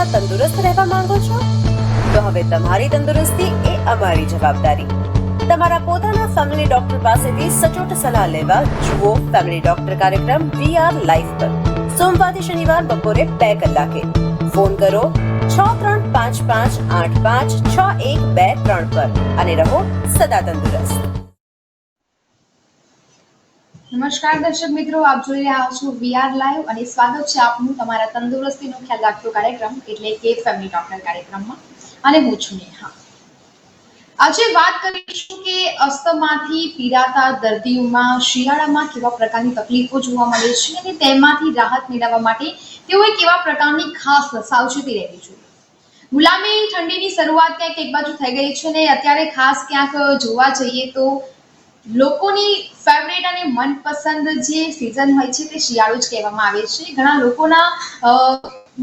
સદા તંદુરસ્ત રહેવા માંગો છો? તો હવે તમારી તંદુરસ્તી એ અમારી જવાબદારી. તમારા પોતાના ફેમિલી ડોક્ટર પાસેથી સચોટ સલાહ લેવા જુઓ ફેમિલી ડોક્ટર કાર્યક્રમ VR લાઈવ પર સોમવારથી શનિવાર બપોરે 2 કલાકે. ફોન કરો 6355856123 પર અને રહો સદા તંદુરસ્ત. નમસ્કાર દર્શક મિત્રો, આપ જોઈ રહ્યા છો VR લાઈવ અને સ્વાગત છે આપનું તમારા તંદુરસ્તીનો ખ્યાલ રાખતો કાર્યક્રમ એટલે કે ફેમિલી ડોક્ટર કાર્યક્રમમાં. અને હું છું નેહા. આજે વાત કરીશું કે અસ્થમાથી પીડાતા દર્દીઓમાં શિયાળામાં કેવા પ્રકારની તકલીફો જોવા મળે છે અને તેમાંથી રાહત મેળવવા માટે તેઓએ કેવા પ્રકારની ખાસ સાવચેતી રહેવી જોઈએ. ગુલામી ઠંડીની શરૂઆત ક્યાંક એક બાજુ થઈ ગઈ છે ને અત્યારે ખાસ ક્યાંક જોવા જઈએ તો લોકોની ફેવરેટ અને મનપસંદ જે સિઝન હોય છે તે શિયાળો જ કહેવામાં આવે છે. ઘણા લોકોના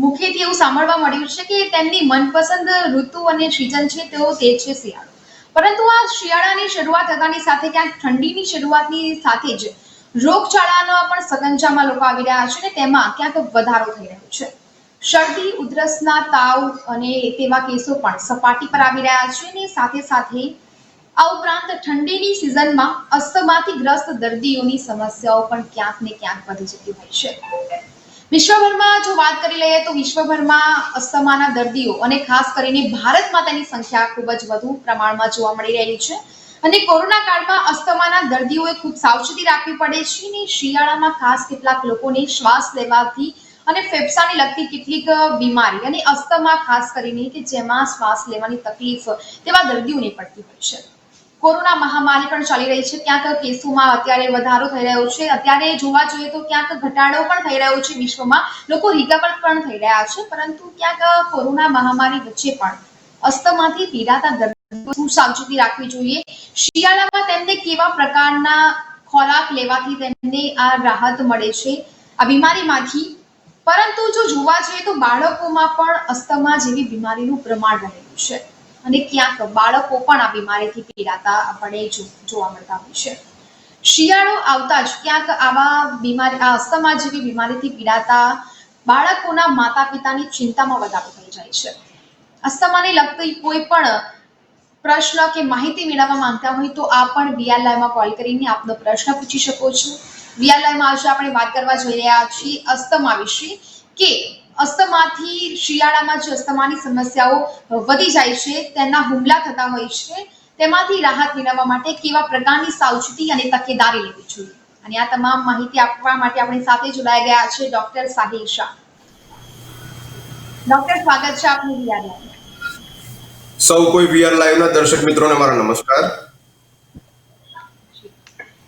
મુખેથી એવું સાંભળવા મળ્યું છે કે તેમની મનપસંદ ઋતુ અને સિઝન છે તે છે શિયાળો. પરંતુ આ શિયાળાની શરૂઆત થતાની સાથે ક્યાંક ઠંડીની શરૂઆતની સાથે જ રોગચાળાના પણ સગંજામાં લોકો આવી રહ્યા છે અને તેમાં ક્યાંક વધારો થઈ રહ્યો છે. શરદી, ઉધરસના તાવ અને તેવા કેસો પણ સપાટી પર આવી રહ્યા છે અને સાથે સાથે આ ઉપરાંત ઠંડીની સિઝનમાં અસ્થમાથી ગ્રસ્ત દર્દીઓની સમસ્યાઓ પણ ક્યાંક ને ક્યાંક વધી જતી હોય છે. વિશ્વભરમાં જો વાત કરી લઈએ તો વિશ્વભરમાં અસ્થમાના દર્દીઓ અને ખાસ કરીને ભારતમાં તેની સંખ્યા ખૂબ જ વધુ પ્રમાણમાં જોવા મળી રહી છે. અને કોરોના કાળમાં અસ્થમાના દર્દીઓએ ખૂબ સાવચેતી રાખવી પડે છે અને શિયાળામાં ખાસ કેટલાક લોકોને શ્વાસ લેવાથી અને ફેફસાને લગતી કેટલીક બીમારી અને અસ્થમા ખાસ કરીને કે જેમાં શ્વાસ લેવાની તકલીફ તેવા દર્દીઓને પડતી હોય છે. કોરોના મહામારી પણ ચાલી રહી છે. ક્યાંક કેસોમાં અત્યારે વધારો થઈ રહ્યો છે. અત્યારે જોવા જોઈએ તો ક્યાંક ઘટાડો પણ થઈ રહ્યો છે. વિશ્વમાં લોકો રિકવર પણ થઈ રહ્યા છે. પરંતુ ક્યાંક કોરોના મહામારી વચ્ચે પણ અસ્થમાથી પીડાતા દર્દીઓ શું સાવચેતી રાખવી જોઈએ, શિયાળામાં તેમને કેવા પ્રકારના ખોરાક લેવાથી તેમને આ રાહત મળે છે આ બીમારીમાંથી. પરંતુ જો જોવા જઈએ તો બાળકોમાં પણ અસ્થમા જેવી બીમારીનું પ્રમાણ રહેલું છે અને ક્યાંક બાળકો પણ આ બીમારીથી પીડાતા આપણે જોવા મળતા હોય છે. શિયાળો આવતા જ ક્યાંક આવા બીમારી અસ્થમા જેવી બીમારીથી પીડાતા બાળકોના માતા પિતાની ચિંતામાં વધારો થઈ જાય છે. અસ્થમાને લગતી કોઈ પણ પ્રશ્ન કે માહિતી મેળવવા માંગતા હોય તો આપ પણ VR લાઈવમાં કોલ કરીને આપનો પ્રશ્ન પૂછી શકો છો. VR લાઈવમાં આજે આપણે વાત કરવા જઈ રહ્યા છીએ અસ્થમા વિશે કે અસ્થમાથી શિયાળામાં જે અસ્થમાની સમસ્યાઓ વધી જાય છે, તેના હુમલા થતા હોય છે, તેમાંથી રાહત મેળવવા માટે કેવા પ્રકારની સાવચેતી અને તકેદારી લેવી જોઈએ. અને આ તમામ માહિતી આપવા માટે આપણી સાથે જોડાઈ ગયા છે ડોક્ટર સાહિલ શાહ. ડોક્ટર, સ્વાગત છે આપનું VR લાઈવ. સૌ કોઈ VR લાઈવ ના દર્શક મિત્રોને મારા નમસ્કાર.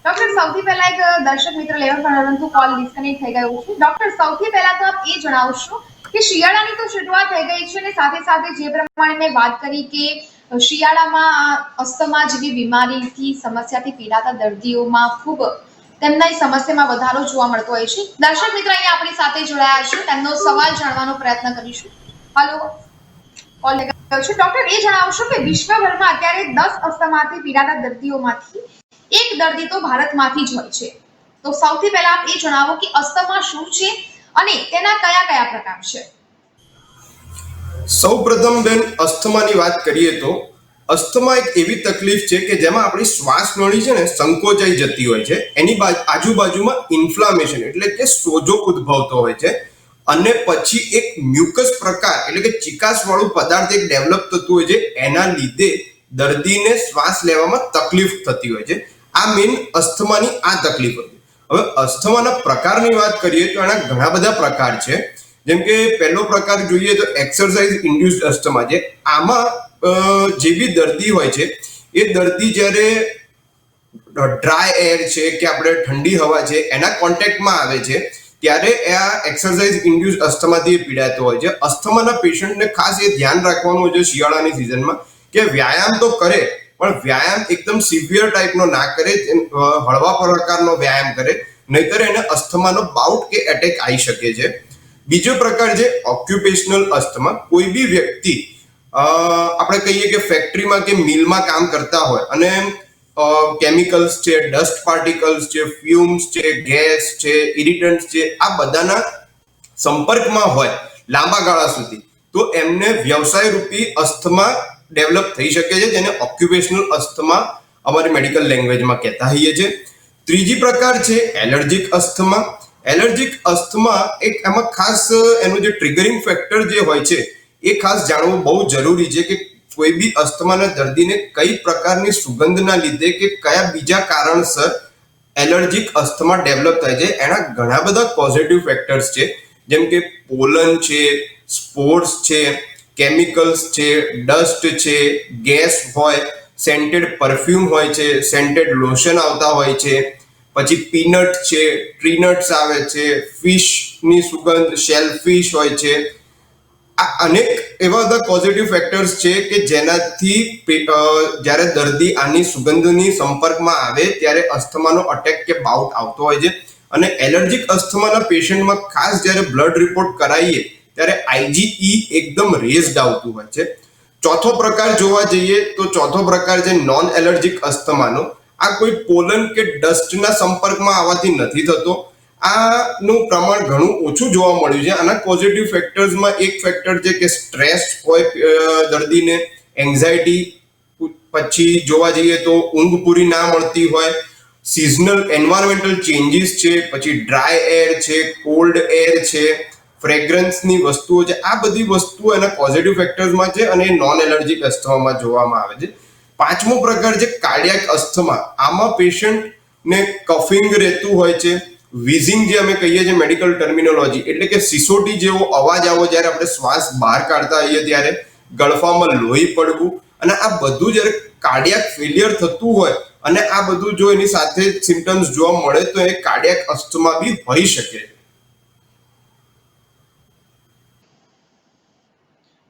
ડોક્ટર, સૌથી પહેલા એક દર્શક મિત્ર લેવલ પરંતુ કોલ ડિસ્કનેક્ટ થઈ ગયો છે. ડોક્ટર, સૌથી પહેલા તો આપ એ જણાવશો કે શિયાળાની તો શરૂઆત થઈ ગઈ છે અને સાથે સાથે જે પ્રમાણે મેં વાત કરી કે શિયાળામાં અસ્થમા જેવી બીમારીથી સમસ્યાથી પીડાતા દર્દીઓમાં ખૂબ તેમના સમસ્યામાં વધારો જોવા મળતો હોય છે. દર્શક મિત્ર અહીંયા આપણી સાથે જોડાયા છે, તેમનો સવાલ જાણવાનો પ્રયત્ન કરીશું. હાલો, કોલ લગાવ્યો છે. ડોક્ટર, એ જણાવશો કે વિશ્વભરમાં અત્યારે 10 અસ્થમાથી પીડાતા દર્દીઓમાંથી એક દર્દી તો ભારતમાંથી જ હોય છે. તો સૌથી પહેલા આપ એ જણાવો કે અસ્થમા શું છે અને તેના કયા કયા પ્રકાર છે. સૌપ્રથમ બેન, અસ્થમાની વાત કરીએ તો અસ્થમા એક એવી તકલીફ છે કે જેમાં આપણી શ્વાસ નળી છે ને સંકોચાઈ જતી હોય છે. એની આજુબાજુમાં ઇન્ફ્લામેશન એટલે કે સોજો ઉદ્ભવતો હોય છે અને પછી એક મ્યુકસ પ્રકાર એટલે કે ચિકાસ વાળું પદાર્થ એક ડેવલપ થતું હોય છે. એના લીધે દર્દીને શ્વાસ લેવામાં તકલીફ થતી હોય છે. આ મેઇન અસ્થમાની આ તકલીફ હતી. હવે અસ્થમાના પ્રકારની વાત કરીએ તો એના ઘણા બધા પ્રકાર છે. જેમ કે પહેલો પ્રકાર જોઈએ તો એક્સરસાઇઝ ઇન્ડ્યુસ્ડ અસ્થમા છે. આમાં જે બી દર્દી હોય છે એ દર્દી જ્યારે ડ્રાય એર છે કે આપણે ઠંડી હવા છે એના કોન્ટેક્ટમાં આવે છે ત્યારે આ એક્સરસાઇઝ ઇન્ડ્યુસ્ડ અસ્થમાથી પીડાતો હોય છે. અસ્થમાના પેશન્ટને ખાસ એ ધ્યાન રાખવાનું હોય છે શિયાળાની સિઝનમાં કે વ્યાયામ તો કરે પણ વ્યાયામ એકદમ સિવિયર ટાઈપનો ના કરે, હળવા પ્રકારનો વ્યાયામ કરે, નહીતર એને અસ્થમાનો બાઉટ કે એટેક આવી શકે છે. બીજો પ્રકાર છે ઓક્યુપેશનલ અસ્થમા. કોઈ બી વ્યક્તિ આપણે કહીએ કે ફેક્ટરીમાં કે મિલમાં કામ કરતા હોય અને કેમિકલ્સ છે, ડસ્ટ પાર્ટિકલ્સ છે, ફ્યુમ્સ છે, ગેસ છે, ઇરિટન્ટ્સ છે, આ બધાના સંપર્કમાં હોય લાંબા ગાળા સુધી, તો એમને વ્યવસાય રૂપી અસ્થમા ડેવલપ થઈ શકે છે, જેને ઓક્યુપેશનલ અસ્થમા અમારી મેડિકલ લેંગ્વેજમાં કહેતા હોઈએ છીએ. ત્રીજી પ્રકાર છે એલર્જીક અસ્થમા. એલર્જીક અસ્થમા એક એમાં ખાસ એનું જે ટ્રિગરિંગ ફેક્ટર જે હોય છે એ ખાસ જાણવું બહુ જરૂરી છે કે કોઈ બી અસ્થમાના દર્દીને કઈ પ્રકારની સુગંધના લીધે કે કયા બીજા કારણસર એલર્જીક અસ્થમા ડેવલપ થાય છે. એના ઘણા બધા પોઝિટિવ ફેક્ટર્સ છે, જેમ કે પોલન છે, સ્પોર્સ છે, કેમિકલ્સ છે, ડસ્ટ છે, ગેસ હોય, સેન્ટેડ પરફ્યુમ હોય છે, સેન્ટેડ લોશન આવતા હોય છે, પછી પીનટ છે, ટ્રીનટ્સ આવે છે, ફિશની સુગંધ, શેલફિશ હોય છે. આ અનેક એવા બધા પોઝિટિવ ફેક્ટર્સ છે કે જેનાથી જ્યારે દર્દી આની સુગંધની સંપર્કમાં આવે ત્યારે અસ્થમાનો અટેક કે બાઉટ આવતો હોય છે. અને એલર્જીક અસ્થમાના પેશન્ટમાં ખાસ જ્યારે બ્લડ રિપોર્ટ કરાવીએ ત્યારે આઈજીઈ એકદમ રેઝડ આવતું હોય છે. ચોથો પ્રકાર જોવા જઈએ તો ચોથો પ્રકાર છે નોન એલર્જીક અસ્થમાનો. આ કોઈ પોલન કે ડસ્ટના સંપર્કમાં આવવાથી નથી થતો. આનું પ્રમાણ ઘણું ઓછું જોવા મળ્યું છે. આના પોઝિટિવ ફેક્ટર્સમાં એક ફેક્ટર છે કે સ્ટ્રેસ હોય દર્દીને, એન્ઝાયટી, પછી જોવા જઈએ તો ઊંઘ પૂરી ના મળતી હોય, સિઝનલ એન્વાયરમેન્ટલ ચેન્જીસ છે, પછી ડ્રાય એર છે, કોલ્ડ એર છે, ફ્રેગ્રન્સની વસ્તુઓ છે. આ બધી વસ્તુઓ એના પોઝિટિવ ફેક્ટર્સમાં છે અને નોન એલર્જીક અસ્થમામાં જોવામાં આવે છે. પાંચમો પ્રકાર છે કાર્ડિયાક અસ્થમા. આમાં પેશન્ટને કફિંગ રહેતું હોય છે, વિઝિંગ જે અમે કહીએ છીએ મેડિકલ ટર્મિનોલોજી, એટલે કે સિસોટી જેવો અવાજ આવો જ્યારે આપણે શ્વાસ બહાર કાઢતા હોઈએ ત્યારે, ગળફામાં લોહી પડવું, અને આ બધું જ્યારે કાર્ડિયાક ફેલિયર થતું હોય અને આ બધું જો એની સાથે સિમ્ટમ્સ જોવા મળે તો એ કાર્ડિયાક અસ્થમા બી હોઈ શકે.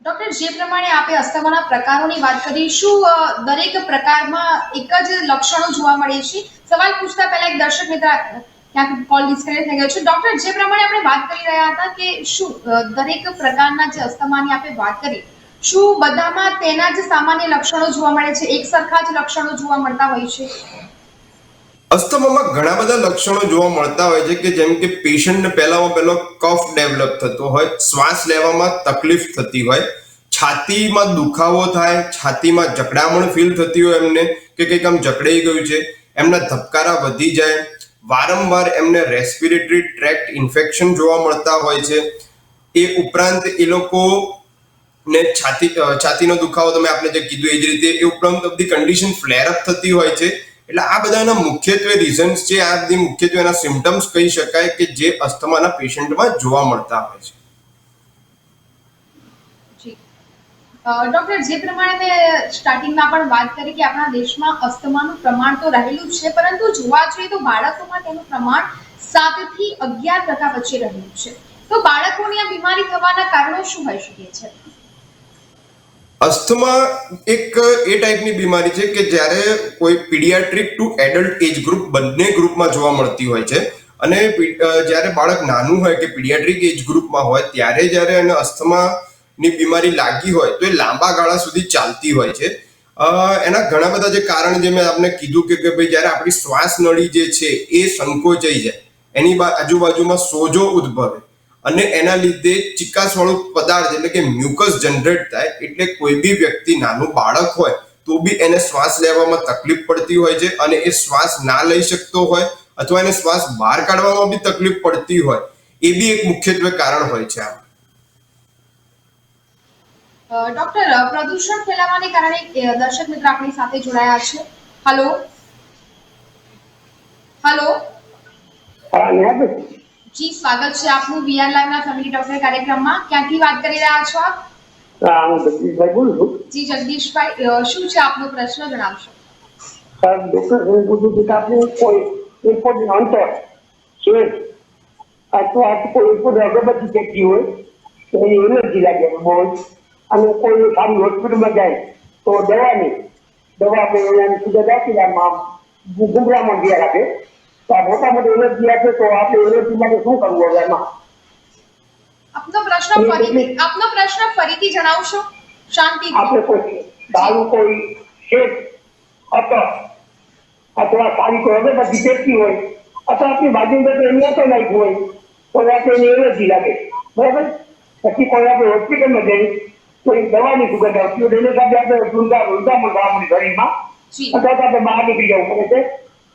ડોક્ટર, જે પ્રમાણે આપે અસ્થમાના પ્રકારોની વાત કરી, શું દરેક પ્રકારમાં એક જ લક્ષણો જોવા મળે છે? સવાલ પૂછતા પહેલા એક દર્શક મિત્ર ક્યાંક કોલ ડિસ્કનેક્ટ થઈ ગયો છે. ડોક્ટર, જે પ્રમાણે આપણે વાત કરી રહ્યા હતા કે શું દરેક પ્રકારના જે અસ્થમાની આપણે વાત કરી, શું બધામાં તેના જ સામાન્ય લક્ષણો જોવા મળે છે, એક સરખા જ લક્ષણો જોવા મળતા હોય છે? અસ્થમામાં ઘણા બધા લક્ષણો જોવા મળતા હોય છે કે જેમ કે પેશન્ટને પહેલામાં પહેલો કફ ડેવલપ થતો હોય, શ્વાસ લેવામાં તકલીફ થતી હોય, છાતીમાં દુખાવો થાય, છાતીમાં જકડામણ ફીલ થતી હોય એમને કે કંઈક આમ જકડાઈ ગયું છે, એમના ધબકારા વધી જાય, વારંવાર એમને રેસ્પિરેટરી ટ્રેક્ટ ઇન્ફેક્શન જોવા મળતા હોય છે. એ ઉપરાંત એ લોકો ને છાતીનો દુખાવો તમે આપણે જે કીધું એ જ રીતે, એ ઉપરાંત બધી કન્ડિશન ફ્લેર અપ થતી હોય છે. એટલે આ બધાના મુખ્યત્વે રીઝન્સ છે, આ બધી મુખ્યત્વે એના સિમ્ટમ્સ કહી શકાય કે જે અસ્થમાના પેશન્ટમાં જોવા મળતા હોય છે. ડોક્ટર, જે પ્રમાણે મેં સ્ટાર્ટિંગમાં પણ વાત કરી કે આપણા દેશમાં અસ્થમાનું પ્રમાણ તો રહેલું જ છે, પરંતુ જોવા જઈએ તો બાળકોમાં તેનું પ્રમાણ 7 થી 11% વચ્ચે રહેલું છે. તો બાળકોની આ બીમારી થવાના કારણો શું હોઈ શકે છે? અસ્થમા એક એ ટાઈપની બીમારી છે કે જ્યારે કોઈ paediatric to adult age group બંને ગ્રુપમાં જોવા મળતી હોય છે. અને જ્યારે બાળક નાનું હોય કે પીડિયાટ્રિક એજ ગ્રુપમાં હોય ત્યારે જ્યારે એને અસ્થમા ની બીમારી લાગી હોય તો એ લાંબા ગાળા સુધી ચાલતી હોય છે. એના ઘણા બધા જે કારણ જે મેં આપને કીધું કે ભાઈ જ્યારે આપણી શ્વાસ નળી જે છે એ સંકોચાઈ જાય, એની આજુબાજુમાં સોજો ઉદ્ભવે અને એના લીધે ચિકાસવાળું પદાર્થ એટલે કે મ્યુકસ જનરેટ થાય. એટલે કોઈ બી વ્યક્તિ, નાનું બાળક હોય તો બી એને શ્વાસ લેવામાં તકલીફ પડતી હોય છે અને એ શ્વાસ ના લઈ શકતો હોય અથવા એને શ્વાસ બહાર કાઢવામાં બી તકલીફ પડતી હોય, એ બી એક મુખ્યત્વે કારણ હોય છે. ડોક્ટર, પ્રદૂષણ ફેલાવાને કારણે દર્શક મિત્ર આપણી સાથે જોડાયા છે. હેલો હેલો જી, સ્વાગત છે આપનું વીઆર લાઈવ ના ફેમિલી ડોક્ટર કાર્યક્રમમાં. ક્યાંથી વાત કરી રહ્યા છો આપ? હું જગદીશભાઈ બોલું છું. જી જગદીશભાઈ, શું છે આપનો પ્રશ્ન, જણાવશો? ડોક્ટર, હું પૂછું છું કે આપણે કોઈ એરપોર્ટ અંતર છે અથવા કોઈ એરપોર્ટ અગરબત્તી ફેંકતી હોય તો એની એલર્જી લાગે બહુ જ, અને કોઈ સારી હોસ્પિટલમાં જાય તો દવા આપણે સુગર દાખીલામાં ગુંગળામાં ગયા રાખે તો આ મોટા મોટી એલર્જી આપે તો આપણે એલર્જી માટે શું કરવું હવે એમાં? આપનો પ્રશ્ન ફરીથી જણાવશો શાંતિથી? આપણે કોઈ સારું કોઈ શેક અથવા સારી કોઈ અગરબત્તી ફેંકતી હોય અથવા આપણી બાજુમાં એની અસર લાગી હોય તો આપણે એની એલર્જી લાગે, બરાબર? પછી કોઈ આપણે હોસ્પિટલમાં જઈ તો એક દવાની સુગંધ આવતી હોય એને સાથે આપણે ઊંધામાં ગામની ઘડીમાં જી અથવા તો આપણે બહાર નીકળી જવું પડે છે.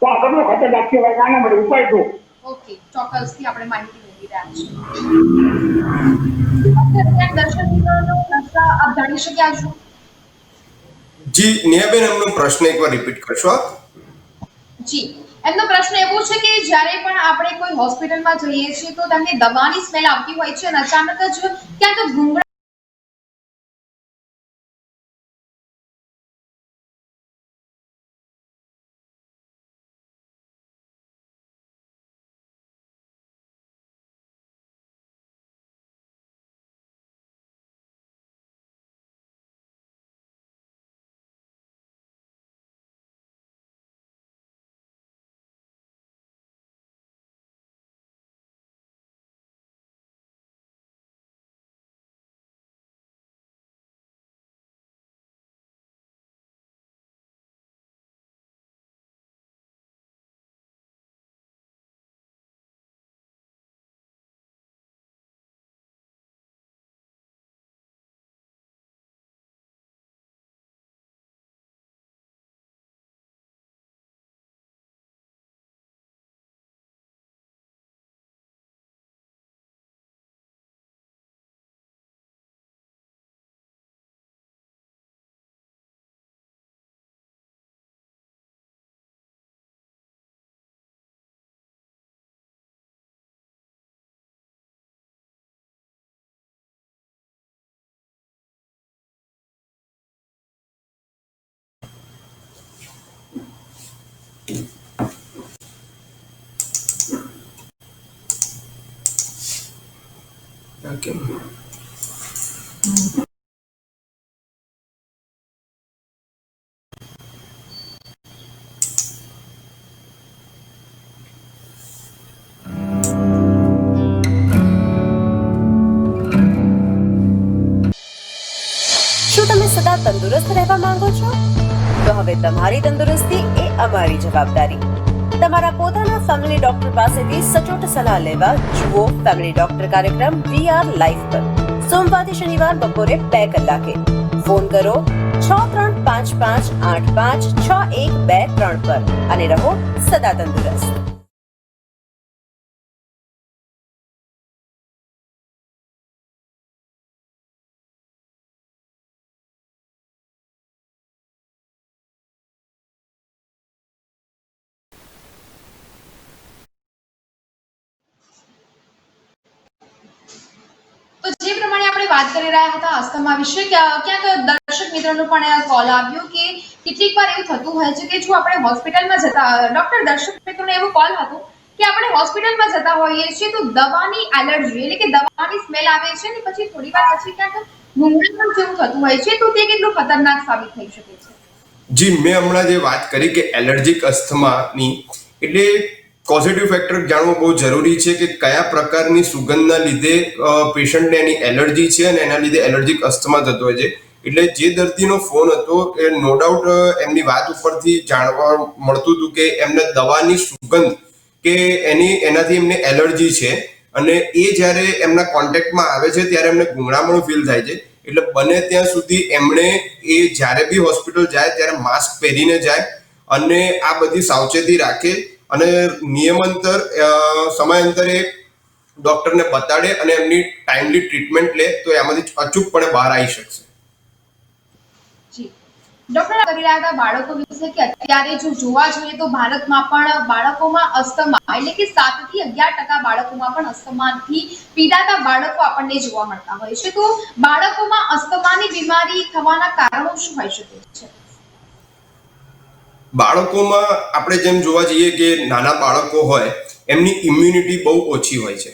તો આ કેટલું ખતરનાક કહેવાય. આના માટે ઉપાય શું? ઓકે, ચોક્કસથી આપણે માહિતી મેળવી રહ્યા છીએ. અત્યારે દર્શક મિત્રોનો પ્રશ્ન આપ જાણી શક્યા છો? જી નેહાબેન, એમનો પ્રશ્ન એકવાર રિપીટ કરશો આપ? જી, એમનો પ્રશ્ન એવો છે કે જ્યારે પણ આપણે કોઈ હોસ્પિટલમાં જઈએ છીએ તો તેમને દવાની સ્મેલ આવતી હોય છે અને અચાનક જ ક્યાંક ઘૂંઘરા Okay. શું તમે સદા તંદુરસ્ત રહેવા માંગો છો? તો હવે તમારી તંદુરસ્તી એ અમારી જવાબદારી. તમારા પોતાના ફેમિલી ડોક્ટર પાસેથી સચોટ સલાહ લેવા જુઓ ફેમિલી ડોક્ટર કાર્યક્રમ VR લાઈવ પર સોમવારથી શનિવાર બપોરે 2 કલાકે. ફોન કરો 6355856123 પર અને રહો સદા તંદુરસ્ત. તો જે પ્રમાણે આપણે વાત કરી રહ્યા હતા અસ્થમા વિશે, ક્યાંક દર્શક મિત્રોનો પણ કોલ આવ્યો કે કેટલીક વાર એવું થતું હોય છે કે જો આપણે હોસ્પિટલમાં જતા દર્શક મિત્રોનો એવો કોલ હતો કે આપણે હોસ્પિટલમાં જતા હોઈએ છીએ તો દવાની એલર્જી એટલે કે દવાની સ્મેલ આવે છે ને પછી થોડી વાર પછી ક્યાંક ઘૂંઘરા જેવું થતું હોય છે, તો તે કેટલું ખતરનાક સાબિત થઈ શકે છે? જી, મેં હમણાં જે વાત કરી કે એલર્જીક અસ્થમાની એટલે કોઝિટિવ ફેક્ટર જાણવું બહુ જરૂરી છે કે કયા પ્રકારની સુગંધના લીધે પેશન્ટને એની એલર્જી છે અને એના લીધે એલર્જીક અસ્થમા થતો હોય છે. એટલે જે દર્દીનો ફોન હતો એ નો ડાઉટ એમની વાત ઉપરથી જાણવા મળતું હતું કે એમને દવાની સુગંધ કે એનાથી એમને એલર્જી છે અને એ જ્યારે એમના કોન્ટેક્ટમાં આવે છે ત્યારે એમને ગુંગળામણું ફીલ થાય છે. એટલે બને ત્યાં સુધી એમણે એ જ્યારે બી હોસ્પિટલ જાય ત્યારે માસ્ક પહેરીને જાય અને આ બધી સાવચેતી રાખે અને નિયમંતર સમયાંતરે ડોક્ટરને બતાડે અને એમની ટાઈમલી ટ્રીટમેન્ટ લે તો એમાંથી અચૂકપણે બહાર આવી શકશે. જી, ડોક્ટર કરી રહ્યા હતા બાળકો વિશે કે અત્યારે જો જોવા જોઈએ તો ભારતમાં પણ બાળકોમાં અસ્થમા એટલે કે 7 થી 11% બાળકોમાં પણ અસ્થમાથી પીડાતા બાળકો આપણને જોવા મળતા હોય છે. તો બાળકોમાં અસ્થમાની બીમારી થવાના કારણો શું હોઈ શકે છે? બાળકોમાં આપણે જેમ જોવા જઈએ કે નાના બાળકો હોય એમની ઇમ્યુનિટી બહુ ઓછી હોય છે.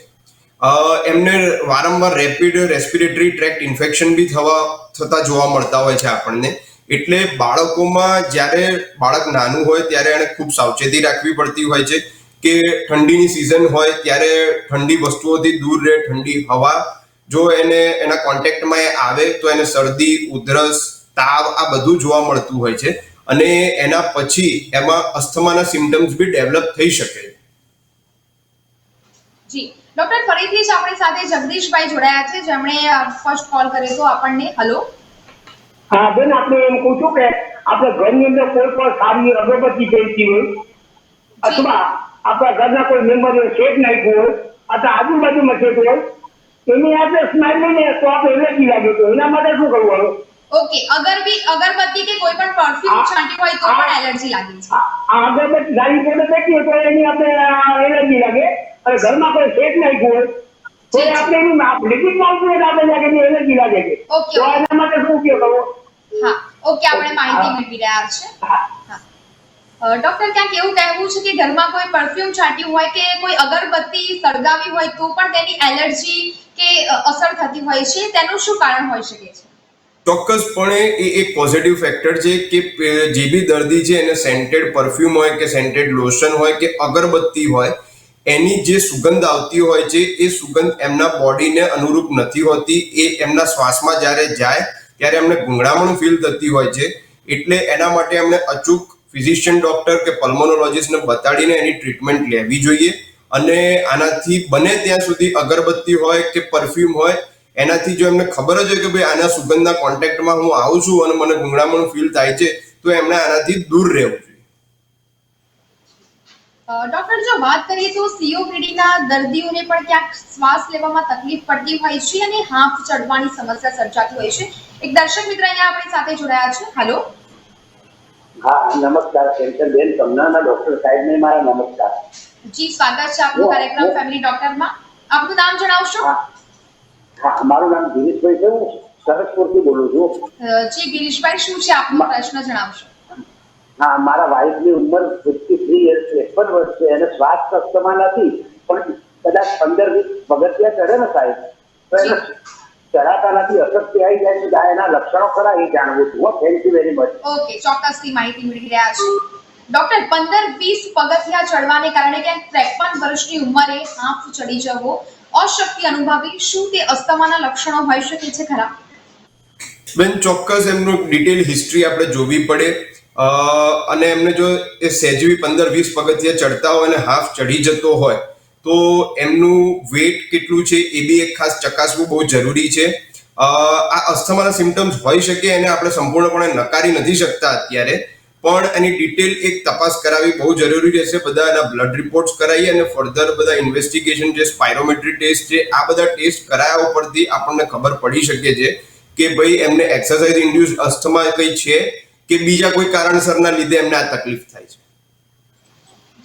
એમને વારંવાર રેપિડ રેસ્પિરેટરી ટ્રેક્ટ ઇન્ફેક્શન બી થતા જોવા મળતા હોય છે આપણને. એટલે બાળકોમાં જ્યારે બાળક નાનું હોય ત્યારે એને ખૂબ સાવચેતી રાખવી પડતી હોય છે કે ઠંડીની સિઝન હોય ત્યારે ઠંડી વસ્તુઓથી દૂર રહે. ઠંડી હવા જો એના કોન્ટેક્ટમાં આવે તો એને શરદી, ઉધરસ, તાવ આ બધું જોવા મળતું હોય છે અને એના પછી એમાં અસ્થમાના સિમ્ટમ્સ બી ડેવલપ થઈ શકે. જી ડોક્ટર, ફરીથી જ આપણી સાથે જગદીશભાઈ જોડાયા છે, જેમણે ફર્સ્ટ કોલ કર્યો તો આપણને. હલો. હા બેન, આપણે એમ કહું છું કે આપણે ઘરની અંદર કોઈ પણ સારી અગરબત્તી ફેરતી હોય અથવા આપણા ઘરના કોઈ મેમ્બરે શેક નાખ્યો હોય અથવા આજુબાજુમાં શેક હોય, એની આપણે સ્માઇલ લઈને તો આપણે એલર્જી લાગે, તો એના માટે શું કરવું હવે? ઓકે, અગરબત્તી કે કોઈ પણ પરફ્યુમ છાંટ્યું હોય તો પણ એલર્જી લાગે છે. આ અગરબત્તી સારી પ્રોડક્ટ બેઠી હોય તો એની આપણે એલર્જી લાગે, અને ઘરમાં કોઈ શેક નાખ્યું હોય તો આપણે એની લિક્વિડ માઉથ આપણે લાગે એની એલર્જી લાગે છે. ઓકે, તો એના માટે શું ઉપયોગ કરવો? હા, ઓકે, આપણે માહિતી મેળવી રહ્યા છે. હા ડોક્ટર, ક્યાંક એવું કહેવું છે કે ઘરમાં કોઈ પરફ્યુમ છાંટ્યું હોય કે કોઈ અગરબત્તી સળગાવી હોય તો પણ તેની એલર્જી કે અસર થતી હોય છે, તેનું શું કારણ હોઈ શકે છે? ચોક્કસપણે એ એક પોઝિટિવ ફેક્ટર છે કે જે બી દર્દી છે એને સેન્ટેડ પરફ્યુમ હોય કે સેન્ટેડ લોશન હોય કે અગરબત્તી હોય, એની જે સુગંધ આવતી હોય છે એ સુગંધ એમના બોડીને અનુરૂપ નથી હોતી. એ એમના શ્વાસમાં જ્યારે જાય ત્યારે એમને ગુંગળામણ ફીલ થતી હોય છે. એટલે એના માટે એમને અચૂક ફિઝિશિયન ડોક્ટર કે પલ્મોનોલોજીસ્ટને બતાડીને એની ટ્રીટમેન્ટ લેવી જોઈએ. અને આનાથી બને ત્યાં સુધી અગરબત્તી હોય કે પરફ્યુમ હોય, એનાથી જો એમને ખબર જ હોય કે ભાઈ આના સુગંધના કોન્ટેક્ટમાં હું આવું છું અને મને ગુંગળામણ ફીલ થાય છે, તો એમને આનાથી દૂર રહેવું જોઈએ. ડોક્ટર, જો વાત કરીએ તો સીઓપીડી ના દર્દીઓને પણ ક્યાંક શ્વાસ લેવામાં તકલીફ પડતી હોય છે અને હાંફ ચડવાની સમસ્યા સર્જાતી હોય છે. એક દર્શક મિત્ર અહીંયા આપણી સાથે જોડાયા છે. હલો. હા નમસ્કાર બેન, તમને ડોક્ટર સાહેબને મારા નમસ્કાર. જી, સ્વાગત છે આપનું કાર્યક્રમ ફેમિલી ડોક્ટરમાં. આપનું નામ જણાવશો? હા, મારું નામ ગિરીશભાઈ છે, હું સરસપુરથી બોલું છું. જી ગિરીશભાઈ, શું છે આપનો પ્રશ્ન, જણાવશો? હા, મારા વાઇફની ઉંમર 53 યર્સ 53 વર્ષ છે, અને શ્વાસ કષ્ટમાં નથી, પણ કદાચ 15-20 પગથિયા ચડે ને સાહેબ તો એને ચડાતા નથી, અશક્તિ આવી જાય છે. એના લક્ષણો ખરા એ જાણવું છું. Thank you very much. Okay, ચોક્કસથી માહિતી મેળવી રહ્યા છે. ડોક્ટર, 15-20 પગથિયા ચડવાને કારણે ક્યાંક 53 વર્ષની ઉંમરે હાંફ ચડી જવો, અશક્તિ અનુભવી, શું તે અસ્થમાના લક્ષણો હોઈ શકે છે ખરા? બેન, ચોક્કસ એમનું ડિટેલ હિસ્ટ્રી આપણે જોવી પડે. અને એમને જો એ સહેજવી 15-20 પગથિયા ચડતા હોય અને હાફ ચડી જતો હોય તો એમનું વેટ કેટલું છે એ બી એક ખાસ ચકાસવું બહુ જરૂરી છે. આ અસ્થમાના સિમ્ટમ્સ હોઈ શકે, એને આપણે સંપૂર્ણપણે નકારી નથી શકતા અત્યારે, પણ એની ડિટેલ એક તપાસ કરાવવી બહુ જરૂરી રહેશે. બધા એના બ્લડ રિપોર્ટ્સ કરાવી અને ફર્ધર બધા ઇન્વેસ્ટિગેશન જે સ્પાયરોમેટ્રી ટેસ્ટ છે, આ બધા ટેસ્ટ કરાયા ઉપરથી આપણને ખબર પડી શકે છે કે ભાઈ એમને એક્સરસાઇઝ ઇન્ડ્યુસ અસ્થમા કંઈ છે કે બીજા કોઈ કારણસરના લીધે એમને આ તકલીફ થાય છે.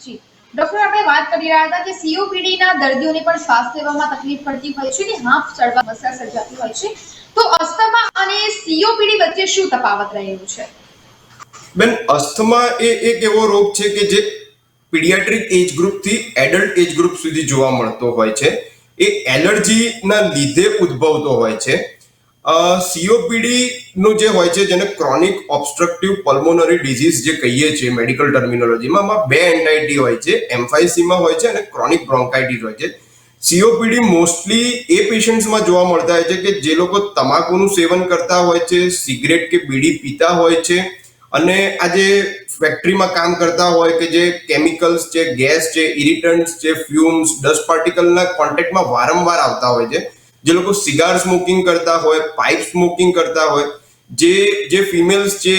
જી ડોક્ટર, આપણે વાત કરી રહ્યા હતા કે સીઓપીડી ના દર્દીઓને પણ શ્વાસ લેવામાં તકલીફ પડતી હોય છે અને હાંફ ચડવા સમસ્યા સર્જાતી હોય છે, તો અસ્થમા અને સીઓપીડી વચ્ચે શું તફાવત રહેલું છે? બેન, અસ્થમા એ એક એવો રોગ છે કે જે પીડિયાટ્રિક એજ ગ્રુપથી એડલ્ટ એજ ગ્રુપ સુધી જોવા મળતો હોય છે. એ એલર્જીના લીધે ઉદ્ભવતો હોય છે. સીઓપીડી નું જે હોય છે, જેને ક્રોનિક ઓબ્સ્ટ્રક્ટિવ પલ્મોનરી ડિઝીઝ જે કહીએ છીએ મેડિકલ ટર્મિનોલોજીમાં, એમાં બે એન્ટાઇટી હોય છે, એમ્ફાઇસીમા હોય છે અને ક્રોનિક બ્રોન્કાઇટિસ હોય છે. સીઓપીડી મોસ્ટલી એ પેશન્ટ્સમાં જોવા મળતા હોય છે કે જે લોકો તમાકુનું સેવન કરતા હોય છે, સિગરેટ કે બીડી પીતા હોય છે, અને આજે ફેક્ટરીમાં કામ કરતા હોય કે જે કેમિકલ્સ છે, ગેસ છે, ઇરિટન્ટ્સ છે, ફ્યુમ્સ, ડસ્ટ પાર્ટિકલના કોન્ટેક્ટમાં વારંવાર આવતા હોય છે. જે લોકો સિગાર સ્મોકિંગ કરતા હોય, પાઇપ સ્મોકિંગ કરતા હોય, જે ફિમેલ્સ છે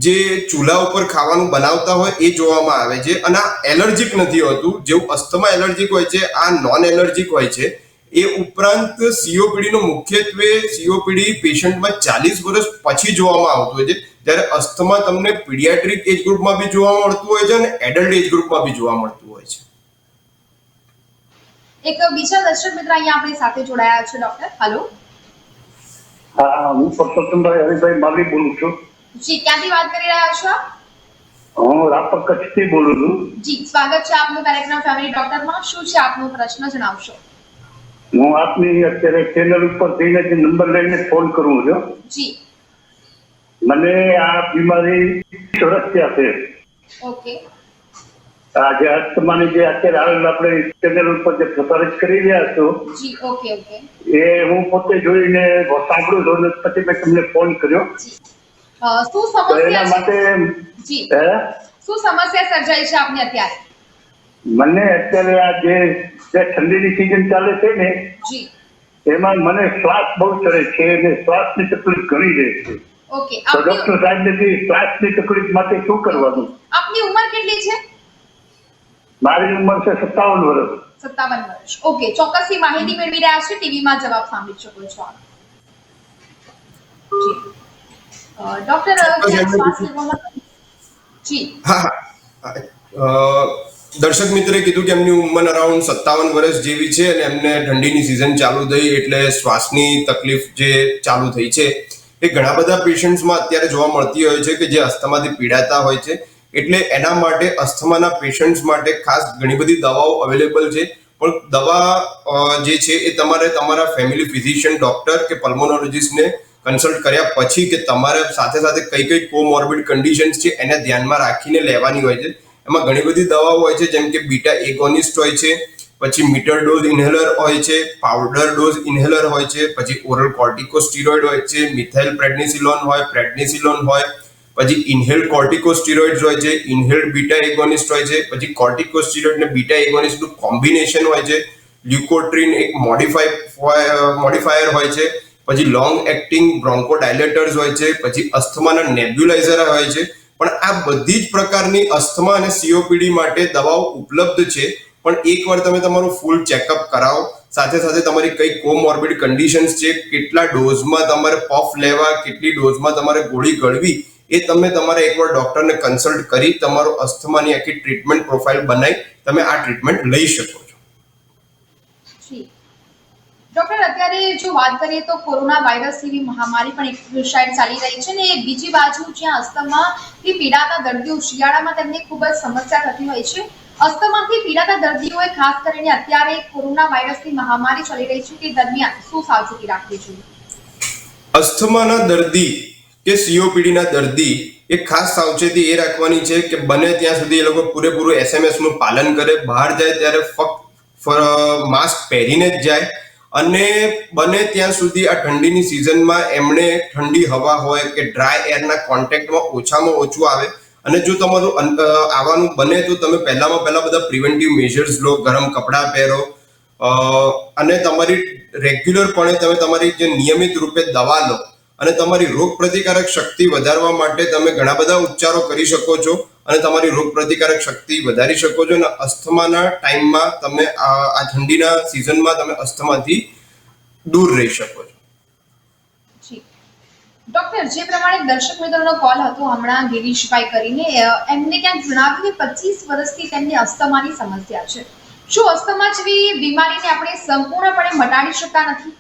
જે ચૂલા ઉપર ખાવાનું બનાવતા હોય, એ જોવામાં આવે છે. અને આ એલર્જીક નથી હોતું, જેવું અસ્થમા એલર્જીક હોય છે, આ નોન એલર્જીક હોય છે. એ ઉપરાંત સીઓપીડીનો મુખ્યત્વે સીઓપીડી પેશન્ટમાં 40 વર્ષ પછી જોવામાં આવતું હોય છે, જ્યારે અસ્થમા તમને પીડિયાટ્રિક એજ ગ્રુપમાં બી જોવા મળતું હોય છે અને એડલ્ટ એજ ગ્રુપમાં બી જોવા મળતું હોય છે. એક બીજા દર્શક મિત્ર અહીંયા આપણી સાથે જોડાયા છે. Doctor, hello. હા, હું પરસોત્તમભાઈ હરિભાઈ માલી બોલું છું. જી, ક્યાંથી વાત કરી રહ્યા છો? હું રાપર કચ્છથી બોલું છું. જી, સ્વાગત છે આપનું કાર્યક્રમ ફેમિલી ડોક્ટરમાં. શું છે આપનો પ્રશ્ન, જણાવશો? હું આપની અત્યારે ચેનલ ઉપર જઈને જે નંબર લઈને ફોન કરું છું. જી. મને આ બીમારી સરસ્યા છે. ઓકે. આ જે અસ્થમાની જે અત્યારે હાલ આપણે ચેનલ ઉપર જે પ્રસારિત કરી રહ્યા છો, જી, ઓકે ઓકે, એ હું પોતે જોઈને સાંભળું છું અને પછી મેં તમને ફોન કર્યો. શું તો એના સમસ્યા માટે છે? જી, શું સમસ્યા સર્જાઈ છે આપને અત્યારે? મને અત્યારે આ જે ઠંડીની સિઝન ચાલે છે ને જી એમાં મને શ્વાસ બહુ ચડે છે અને શ્વાસની તકલીફ ઘણી રહે છે. ઓકે. તો ડોક્ટર સાહેબને શ્વાસની તકલીફ માટે શું કરવાનું? આપની ઉંમર કેટલી છે? મારી ઉંમર છે 57 વર્ષ. 57 વર્ષ. ઓકે, ચોક્કસથી માહિતી મેળવી રહ્યા છે, ટીવીમાં જવાબ સાંભળી શકો છો આપ. જી ડોક્ટર ક્યાં શ્વાસ લેવામાં જી હા દર્શક મિત્રે કીધું કે એમની ઉંમર અરાઉન્ડ 57 વર્ષ જેવી છે અને એમને ઠંડીની સિઝન ચાલુ થઈ એટલે શ્વાસની તકલીફ જે ચાલુ થઈ છે એ ઘણા બધા પેશન્ટ્સમાં અત્યારે જોવા મળતી હોય છે કે જે અસ્થમાથી પીડાતા હોય છે. એટલે એના માટે અસ્થમાના પેશન્ટ્સ માટે ખાસ ઘણી બધી દવાઓ અવેલેબલ છે, પણ દવા જે છે એ તમારે તમારા ફેમિલી ફિઝિશિયન ડોક્ટર કે પલ્મોનોલોજીસ્ટને કન્સલ્ટ કર્યા પછી કે તમારે સાથે સાથે કઈ કઈ કોમોર્બિડ કન્ડિશન્સ છે એને ધ્યાનમાં રાખીને લેવાની હોય છે. એમાં ઘણી બધી દવાઓ હોય છે જેમ કે બીટા એગોનિસ્ટ હોય છે, પછી મીટર ડોઝ ઇન્હેલર હોય છે, પાવડર ડોઝ ઇન્હેલર હોય છે, પછી ઓરલ કોર્ટિકોસ્ટીરોઇડ હોય છે, મિથાઇલ પ્રેડનિસિલોન હોય, પ્રેડનિસિલોન હોય, પછી ઇન્હેલ્ડ કોર્ટિકોસ્ટીરોઇડ્સ હોય છે, ઇન્હેલ્ડ બીટા એગોનિસ્ટ હોય છે, પછી કોર્ટિકોસ્ટીરોઇડ ને બીટા એગોનિસ્ટનું કોમ્બિનેશન હોય છે, લ્યુકોટ્રીન એક મોડિફાયર હોય છે, પછી લોંગ એક્ટિંગ બ્રોન્કોડાયલેટર્સ હોય છે, પછી અસ્થમાના નેબ્યુલાઇઝર હોય છે. પણ આ બધી જ પ્રકારની અસ્થમા અને સીઓપીડી માટે દવાઓ ઉપલબ્ધ છે, પણ એકવાર તમે તમારું ફૂલ ચેકઅપ કરાવો, સાથે સાથે તમારી કઈ કોમોર્બિડ કન્ડિશન્સ છે, કેટલા ડોઝમાં તમારે પફ લેવા, કેટલી ડોઝમાં તમારે ગોળી ગળવી, એ તમે તમારે એકવાર ડોક્ટરને કન્સલ્ટ કરી તમારો અસ્થમાની આખી ટ્રીટમેન્ટ પ્રોફાઇલ બનાવી તમે આ ટ્રીટમેન્ટ લઈ શકો છો. જી ડોક્ટર, અત્યારે જો વાત કરીએ તો કોરોના વાયરસ જેવી મહામારી પણ એક સાઈડ ચાલી રહી છે ને બીજી બાજુ જ્યાં અસ્થમાથી પીડાતા દર્દીઓ શિયાળામાં તેમને ખૂબ જ સમસ્યા થતી હોય છે. અસ્થમાથી પીડાતા દર્દીઓએ ખાસ કરીને અત્યારે કોરોના વાયરસની મહામારી ચાલી રહી છે તે દરમિયાન શું સાવચેતી રાખવી જોઈએ? અસ્થમાના દર્દી કે સીઓપીડીના દર્દી એ ખાસ સાવચેતી એ રાખવાની છે કે બને ત્યાં સુધી એ લોકો પૂરેપૂરું SMS નું પાલન કરે, બહાર જાય ત્યારે ફક્ત માસ્ક પહેરીને જ જાય અને બને ત્યાં સુધી આ ઠંડીની સિઝનમાં એમણે ઠંડી હવા હોય કે ડ્રાય એરના કોન્ટેક્ટમાં ઓછામાં ઓછું આવે. અને જો તમારું આવવાનું બને તો તમે પહેલા બધા પ્રિવેન્ટિવ મેજર્સ લો, ગરમ કપડાં પહેરો અને તમારી રેગ્યુલરપણે તમે તમારી જે નિયમિત રૂપે દવા લો અને તમારી રોગ પ્રતિકારક શક્તિ વધારવા માટે તમે ઘણા બધા ઉપચારો કરી શકો છો અને તમારી રોગ પ્રતિકારક શક્તિ વધારી શકો છો. અને અસ્થમાના ટાઈમમાં તમે આ ઠંડીના સિઝનમાં તમે અસ્થમાથી દૂર રહી શકો છો. ડોક્ટર, જે પ્રમાણે દર્શક મિત્રોનો કોલ હતો હમણાં ગિરીશભાઈ કરીને, એમને ક્યાંક જણાવ્યું કે 25 વર્ષથી તેમને અસ્થમાની સમસ્યા છે. શું અસ્થમા જેવી બીમારીને આપણે સંપૂર્ણપણે મટાડી શકતા નથી?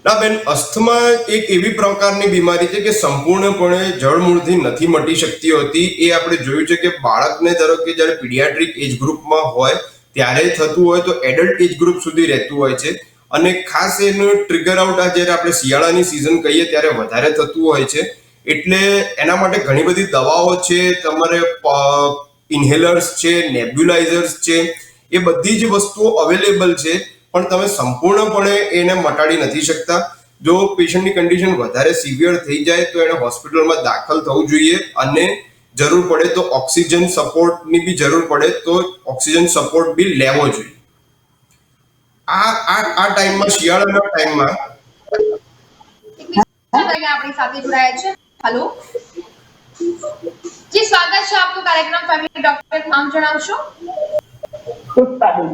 ના બેન, અસ્થમા એક એવી પ્રકારની બીમારી છે કે સંપૂર્ણપણે જળમૂળથી નથી મટી શકતી હોતી. એ આપણે જોયું છે કે બાળકને ધારો કે જ્યારે પીડિયાટ્રિક એજ ગ્રુપમાં હોય ત્યારે થતું હોય તો એડલ્ટ એજ ગ્રુપ સુધી રહેતું હોય છે. અને ખાસ એનું ટ્રિગર આઉટ જ્યારે આપણે શિયાળાની સિઝન કહીએ ત્યારે વધારે થતું હોય છે. એટલે એના માટે ઘણી બધી દવાઓ છે, તમારે ઇન્હેલર્સ છે, નેબ્યુલાઇઝર્સ છે, એ બધી જ વસ્તુઓ અવેલેબલ છે, પણ તમે સંપૂર્ણપણે એને મટાડી નથી શકતા. જો પેશન્ટની કન્ડિશન વધારે સિવિયર થઈ જાય તો એને હોસ્પિટલમાં દાખલ થવું જોઈએ અને જરૂર પડે તો ઓક્સિજન સપોર્ટની બી જરૂર પડે તો ઓક્સિજન સપોર્ટ બી લેવો જોઈએ. આ ટાઈમમાં, શિયાળાના ટાઈમમાં આપણી સાથે જોડાયા છે. હેલો જી, સ્વાગત છે આપનું કાર્યક્રમ ફેમિલી ડોક્ટર. નામ જણાવશો? પુષ્પાબેન.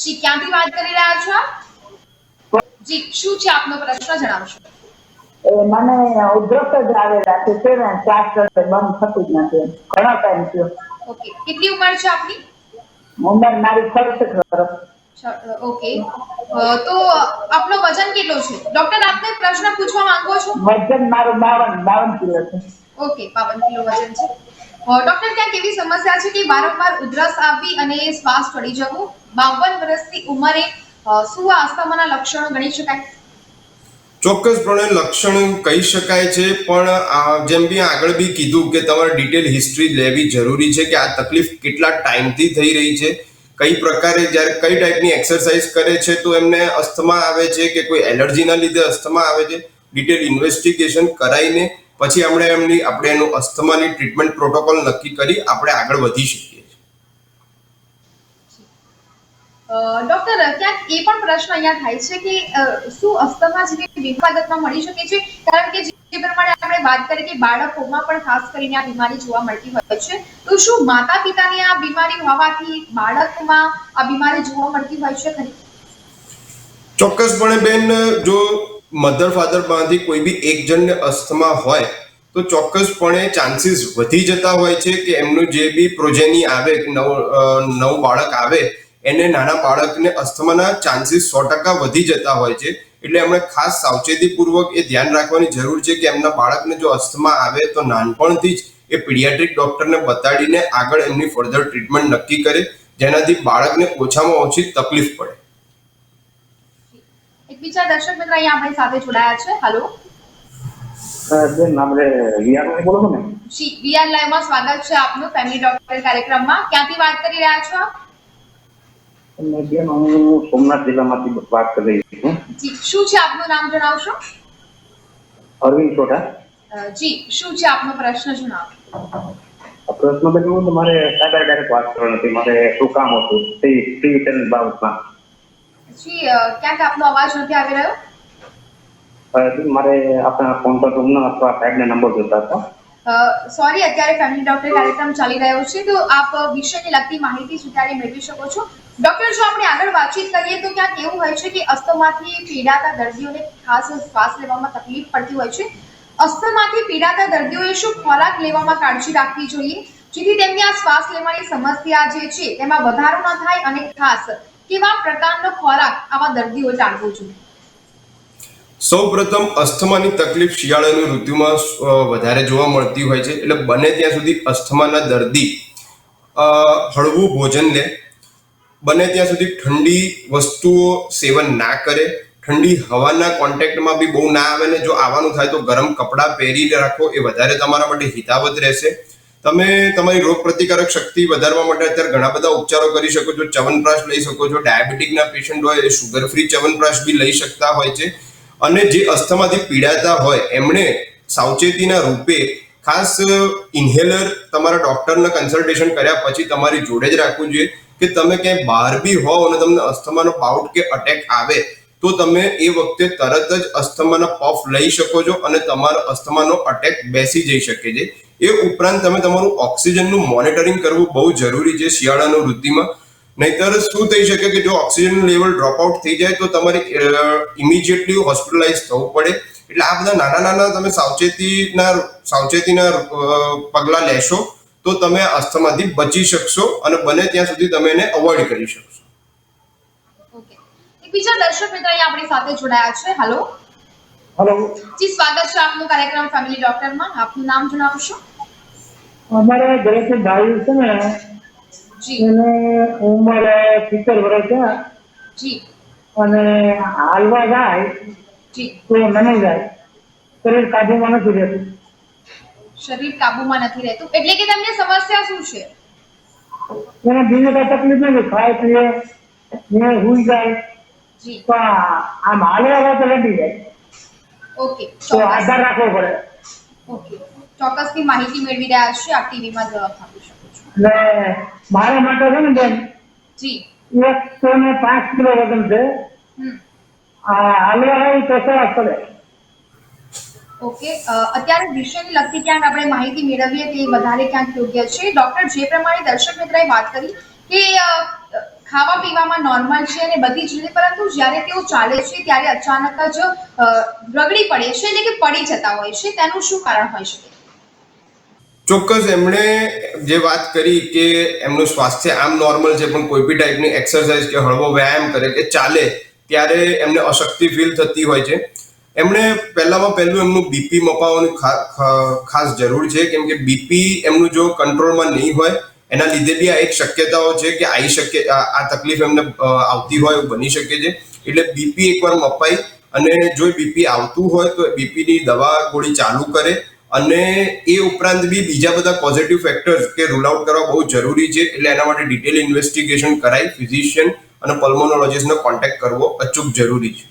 જી, ક્યાંથી વાત કરી રહ્યા છો આપ? જી, શું છે આપનો પ્રશ્ન, જણાવશો? મને ઉધરસ જ આવેલા છે ને શ્વાસ બંધ થતું જ નથી, ઘણો ટાઈમ થયો. ઓકે, કેટલી ઉંમર છે આપની? ઉંમર મારી 66 વર્ષ. ઓકે, તો આપનો વજન કેટલો છે? ડોક્ટર, આપને પ્રશ્ન પૂછવા માંગો છો? વજન મારું 52 કિલો છે. ઓકે, 52 કિલો વજન છે. ડોક્ટર, ક્યાંક એવી સમસ્યા છે કે વારંવાર ઉધરસ આવવી અને શ્વાસ ચડી જવું, 52 વર્ષની ઉંમરે, શું આ અસ્થમાના લક્ષણો ગણી શકાય? ચોક્કસપણે લક્ષણ કહી શકાય છે, પણ જેમ બી આગળ બી કીધું કે તમારે ડિટેલ હિસ્ટ્રી લેવી જરૂરી છે કે આ તકલીફ કેટલા ટાઈમથી થઈ રહી છે, કઈ પ્રકારે જ્યારે કઈ ટાઈપની એક્સરસાઇઝ કરે છે તો એમને અસ્થમા આવે છે કે કોઈ એલર્જીના લીધે અસ્થમા આવે છે. ડિટેલ ઇન્વેસ્ટિગેશન કરાવીને પછી આપણે એનું અસ્થમાની ટ્રીટમેન્ટ પ્રોટોકોલ નક્કી કરી આપણે આગળ વધી શકીએ છીએ. ડોક્ટર, ક્યાંક એ પણ પ્રશ્ન અહીંયા થાય છે કે શું અસ્થમા જેવી વિભાગતમાં મળી શકે છે? કારણ કે જે પ્રમાણે આપણે વાત કરી કે બાળકોમાં પણ ખાસ કરીને આ બીમારી જોવા મળતી હોય છે, તો શું માતા પિતાની આ બીમારી હોવાથી બાળકમાં આ બીમારી જોવા મળતી હોય છે ખરી? ચોક્કસપણે બેન, જો મધર ફાધર માંથી કોઈ બી એક જણને અસ્થમા હોય તો ચોક્કસપણે ચાન્સીસ વધી જતા હોય છે કે એમનું જે બી પ્રોજેની આવે, નવ બાળક આવે, એને નાના બાળકને અસ્થમાના ચાન્સીસ 100% વધી જતા હોય છે. એટલે એમણે ખાસ સાવચેતીપૂર્વક એ ધ્યાન રાખવાની જરૂર છે કે એમના બાળકને જો અસ્થમા આવે તો નાનપણથી જ એ પીડિયાટ્રિક ડોક્ટરને બતાડીને આગળ એમની ફર્ધર ટ્રીટમેન્ટ નક્કી કરે, જેનાથી બાળકને ઓછામાં ઓછી તકલીફ પડે. એક બીજા દર્શક મિત્ર અહીંયા આપણી સાથે જોડાયા છે. હેલો બેન, આપણે વિયાર બોલો છો ને? જી, વીઆર લાઈવમાં સ્વાગત છે આપનું ફેમિલી ડોક્ટર કાર્યક્રમમાં. ક્યાંથી વાત કરી રહ્યા છો આપ? બેન, હું સોમનાથ જિલ્લામાંથી વાત કરી રહી છું. જી, શું છે આપનું નામ જણાવશો? અરવિંદ ચોટા. જી, શું છે આપનો પ્રશ્ન જણાવો? પ્રશ્ન બેન, હું મારે સાદા ડાયરેક્ટ વાત કરવાની હતી. મારે શું કામ હતું તે ફ્રી બાબતમાં. જી, ક્યાંક આપનો અવાજ નથી આવી રહ્યો. મારે આપણા કોન્ટેક્ટ રૂમના અથવા સાહેબના નંબર જોતા હતા. સોરી, અત્યારે ફેમિલી ડોક્ટર કાર્યક્રમ ચાલી રહ્યો છે, તો આપ વિષયને લગતી માહિતી સુધારી મેળવી શકો છો. ડોક્ટર, જો આપણે આગળ વાતચીત કરીએ તો ક્યાંક એવું હોય છે કે અસ્થમાથી પીડાતા દર્દીઓને ખાસ શ્વાસ લેવામાં તકલીફ પડતી હોય છે. અસ્થમાથી પીડાતા દર્દીઓએ શું ખોરાક લેવામાં કાળજી રાખવી જોઈએ જેથી તેમની આ શ્વાસ લેવાની સમસ્યા જે છે તેમાં વધારો ન થાય, અને ખાસ કેવા પ્રકારનો ખોરાક આવા દર્દીઓ ટાળવો જોઈએ? સૌપ્રથમ અસ્થમાની તકલીફ શિયાળાની ઋતુમાં વધારે જોવા મળતી હોય છે. એટલે બને ત્યાં સુધી અસ્થમાના દર્દી હળવું ભોજન લે, બને ત્યાં સુધી ઠંડી વસ્તુઓ સેવન ના કરે, ઠંડી હવાના કોન્ટેક્ટમાં બી બહુ ના આવે, ને જો આવવાનું થાય તો ગરમ કપડાં પહેરી રાખો, એ વધારે તમારા માટે હિતાવત રહેશે. તમે તમારી રોગ પ્રતિકારક શક્તિ વધારવા માટે અત્યારે ઘણા બધા ઉપચારો કરી શકો છો. ચ્યવનપ્રાશ લઈ શકો છો. ડાયાબિટીકના પેશન્ટ હોય એ શુગર ફ્રી ચ્યવનપ્રાશ બી લઈ શકતા હોય છે. અને જે અસ્થમાથી પીડાતા હોય એમણે સાવચેતીના રૂપે ખાસ ઇન્હેલર તમારા ડોક્ટરના કન્સલ્ટેશન કર્યા પછી તમારી જોડે જ રાખવું જોઈએ કે તમે ક્યાંય બહાર બી હોવ અને તમને અસ્થમાનો બાઉટ કે અટેક આવે તો તમે એ વખતે તરત જ અસ્થમાના પફ લઈ શકો છો અને તમારો અસ્થમાનો અટેક બેસી જઈ શકે છે. એ ઉપરાંત તમે તમારું ઓક્સિજનનું મોનિટરિંગ કરવું બહુ જરૂરી છે શિયાળાની ઋતુમાં. નહીતર શું થઈ શકે કે જો ઓક્સિજન લેવલ ડ્રોપ આઉટ થઈ જાય તો તમારે ઇમિડિયેટલી હોસ્પિટલાઇઝ થવું પડે. એટલે આ બધા નાના નાના તમે સાવચેતીના પગલાં લેશો તો તમે અસ્થમાથી બચી શકશો અને બને ત્યાં સુધી તમે એને અવોઇડ કરી શકશો. ઓકે, એક બીજા દર્શક મિત્ર અહીં આપણી સાથે જોડાયા છે. હેલો હેલો, જી, સ્વાગત છે આપનું કાર્યક્રમ ફેમિલી ડોક્ટરમાં. આપનું નામ જણાવશો? અમારા ઘરેથી ભાઈ છે ને, જી એને ઉંમર 70 વર્ષ છે જી અને હાલવા જાય જી. તો નમી જાય, શરીર કાબુમાં નથી રહેતું. શરીર કાબુમાં નથી રહેતું એટલે કે તમને સમસ્યા શું છે? એને બીજી કઈ તકલીફ નથી, ખાય પીએ ને હુઈ જાય જી, તો આમ હાલવા જાય તો લડી જાય, ઓકે, તો આધાર રાખવો પડે. ઓકે, ચોક્કસની માહિતી મેળવી રહ્યા છે. આપ ટીવીમાં જવાબ આપી શકો છો. એટલે મારા માટે છે ને બેન, જી 105 કિલો વજન છે. હમ હાલવા હોય તો સરસ પડે. ઓકે, અત્યારે વિષયને લગતી ક્યાંક આપણે માહિતી મેળવીએ તે વધારે ક્યાંક યોગ્ય છે. ડોક્ટર, જે પ્રમાણે દર્શક મિત્રએ વાત કરી કે ખાવા પીવામાં નોર્મલ છે અને બધી જ રીતે, પરંતુ જ્યારે તેઓ ચાલે છે ત્યારે અચાનક જ રગડી પડે છે, એટલે કે પડી જતા હોય છે, તેનું શું કારણ હોઈ શકે? ચોક્કસ એમણે જે વાત કરી કે એમનું સ્વાસ્થ્ય આમ નોર્મલ છે પણ કોઈ બી ટાઈપની એક્સરસાઇઝ કે હળવો વ્યાયામ કરે કે ચાલે ત્યારે એમને અશક્તિ ફીલ થતી હોય છે. એમણે પહેલું એમનું બીપી મપાવવાની ખાસ જરૂર છે, કેમ કે બીપી એમનું જો કંટ્રોલમાં નહીં હોય એના લીધે બી આ એક શક્યતાઓ છે કે આ તકલીફ એમને આવતી હોય એવું બની શકે છે. એટલે બીપી એકવાર મપાઈ અને જો બીપી આવતું હોય તો બીપીની દવા ગોળી ચાલુ કરે અને એ ઉપરાંત બી બીજા બધા પોઝિટિવ ફેક્ટર્સ કે રૂલ આઉટ કરવા બહુ જરૂરી છે. એટલે એના માટે ડિટેલ ઇન્વેસ્ટિગેશન કરાય, ફિઝિશિયન અને પલ્મોનોલોજીસ્ટનો કોન્ટેક્ટ કરવો અચૂક જરૂરી છે.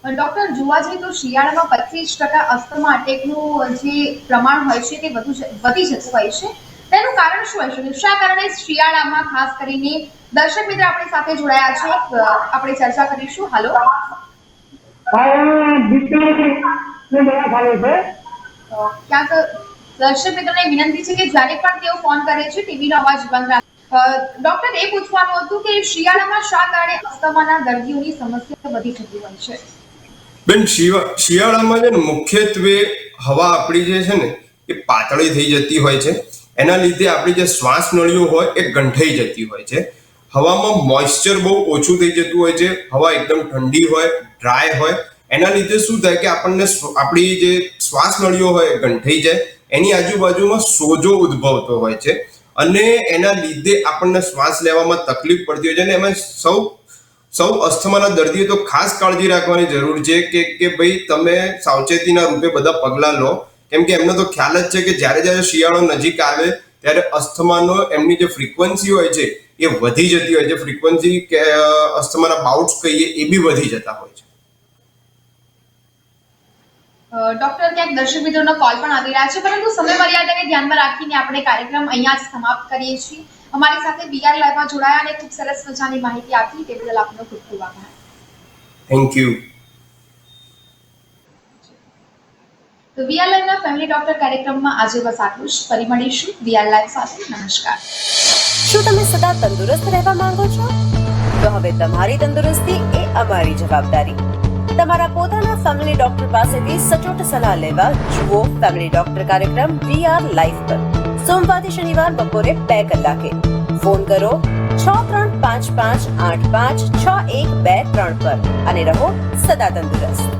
ડોક્ટર, જોવા જઈએ તો શિયાળામાં 25% અસ્થમા અટેકનું જે પ્રમાણ હોય છે તે વધી જતું હોય છે. તેનું કારણ શું હશે અને શા કારણે શિયાળામાં ખાસ કરીને દર્શક મિત્ર આપણી સાથે જોડાયા છે આપણે ચર્ચા કરીશું. હાલો, ક્યાંક દર્શક મિત્રોને વિનંતી છે કે જ્યારે પણ તેઓ ફોન કરે છે ટીવીનો અવાજ બંધ રાખે. ડોક્ટર, એ પૂછવાનું હતું કે શિયાળામાં શા કારણે અસ્થમાના દર્દીઓની સમસ્યા વધી જતી હોય છે? બેન, શિયાળામાં છે ને મુખ્યત્વે હવા આપણી જે છે ને એ પાતળી થઈ જતી હોય છે. એના લીધે આપણી જે શ્વાસ નળીઓ હોય એ ગંઠાઈ જતી હોય છે. હવામાં મોઇશ્ચર બહુ ઓછું થઈ જતું હોય છે. હવા એકદમ ઠંડી હોય, ડ્રાય હોય. એના લીધે શું થાય કે આપણને આપણી જે શ્વાસ નળીઓ હોય એ ગંઠાઈ જાય. એની આજુબાજુમાં સોજો ઉદ્ભવતો હોય છે અને એના લીધે આપણને શ્વાસ લેવામાં તકલીફ પડતી હોય છે. અને એમાં સૌ અસ્થમાના દર્દીઓ તો ખાસ કાળજી રાખવાની જરૂર છે કે ભાઈ તમે સાવચેતીના રૂપે બધા પગલાં લો, કેમ કે એમને તો ખ્યાલ જ છે કે જ્યારે શિયાળો નજીક આવે ત્યારે અસ્થમાનો એમની જે ફ્રીક્વન્સી હોય છે એ વધી જતી હોય છે. ફ્રીક્વન્સી કે અસ્થમાના બાઉટ્સ કહીએ એ બી વધી જતા હોય છે. ડોક્ટર, ક્યાંક દર્શક મિત્રોનો કોલ પણ આવી રહ્યા છે, પરંતુ સમય મર્યાદાને ધ્યાનમાં રાખીને આપણે કાર્યક્રમ અહીંયા જ સમાપ્ત કરીએ છીએ. અમારી સાથે VR લાઈવમાં જોડાયા અને ખૂબ સરસ મજાની માહિતી આપી તે બદલ આપનો ખૂબ ખૂબ આભાર. Thank you. તો VR લાઈવના ફેમિલી ડોક્ટર કાર્યક્રમમાં આજે બસ આટલું જ. ફરી મળીશું VR લાઈવ સાથે. નમસ્કાર. શું તમે સદા તંદુરસ્ત રહેવા માંગો છો? તો હવે તમારી તંદુરસ્તી એ અમારી જવાબદારી. તમારા પોતાના ફેમિલી ડોક્ટર પાસેથી સચોટ સલાહ લેવા જુઓ ફેમિલી ડોક્ટર કાર્યક્રમ VR લાઈવ પર સોમવારથી શનિવાર બપોરે 2 કલાકે. ફોન કરો 6355856123 પર અને રહો સદા તંદુરસ્ત.